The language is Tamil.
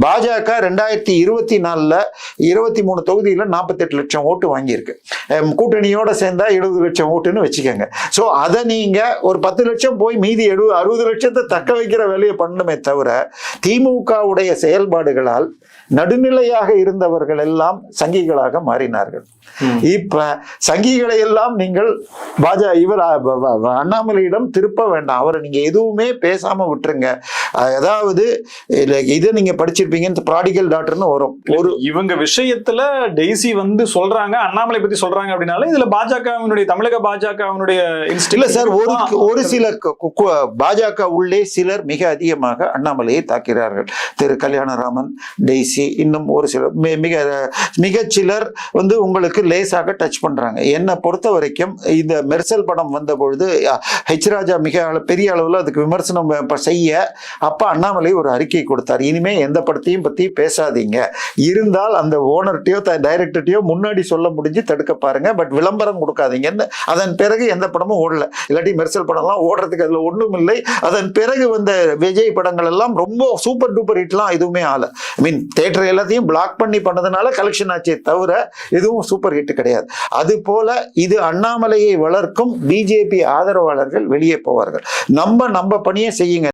பாஜக 2024 23 தொகுதியில் 48 லட்சம் ஓட்டு வாங்கியிருக்கு. கூட்டணியோட சேர்ந்தா 70 லட்சம் ஓட்டுன்னு வச்சுக்கோங்க. ஸோ அதை நீங்க ஒரு 10 லட்சம் போய் மீதி 60 லட்சத்தை தக்க வைக்கிற வேலையை பண்ணணுமே தவிர, திமுகவுடைய செயல்பாடுகளால் நடுநிலையாக இருந்தவர்கள் எல்லாம் சங்கிகளாக மாறினார்கள். இப்ப சங்கிகளை எல்லாம் நீங்கள் அண்ணாமலையிடம் திருப்ப வேண்டாம். அவரை நீங்க எதுவுமே பேசாம விட்டுருங்க. அதாவது இதை நீங்க படிச்சிருப்பீங்க, ப்ராடிகல் டாக்டர்னு வரும். ஒரு இவங்க விஷயத்துல டெய்ஸி வந்து சொல்றாங்க, அண்ணாமலை பத்தி சொல்றாங்க அப்படின்னால இதுல பாஜகவினுடைய தமிழக பாஜகவினுடைய இல்ல சார், ஒரு சில பாஜக உள்ளே சிலர் மிக அதிகமாக அண்ணாமலையை தாக்கிறார்கள். திரு கல்யாணராமன், டெய்ஸி, இன்னும் ஒரு சிலர் மிக சிலர் வந்து உங்களுக்கு லேசாக டச் பண்றாங்க. என்னை பொறுத்த வரைக்கும் இந்த மெர்சல் படம் வந்த பொழுது ஹெச் ராஜா மிக பெரிய அளவில் அதுக்கு விமர்சனம் செய்ய அப்ப அண்ணாமலை ஒரு அறிக்கை கொடுத்தார். இனிமே எந்த படத்தையும் பத்தி பேசாதீங்க, இருந்தால் அந்த ஓனர்கிட்டயோ டைரக்டர்கிட்டயோ முன்னாடி சொல்ல முடிஞ்சு தடுக்க பாருங்க, பட் விளம்பரம் கொடுக்காதீங்கன்னு. அதன் பிறகு எந்த படமும் ஓடல. இல்லாட்டி மெர்சல் படம்லாம் ஓடுறதுக்கு அதுல ஒண்ணும் இல்லை. அதன் பிறகு வந்த விஜய் படங்கள் எல்லாம் ரொம்ப சூப்பர் டூப்பர் ஹிட்லாம் எதுவுமே ஆகல. தியேட்டர் எல்லாத்தையும் பிளாக் பண்ணி பண்ணதுனால கலெக்ஷன் ஆச்சே தவிர எதுவும் சூப்பர் ஹிட் கிடையாது. அது போல இது அண்ணாமலையை வளர்க்கும் பிஜேபி ஆதரவாளர்கள் வெளியே போவார்கள். நம்ம பணியை செய்யுங்க.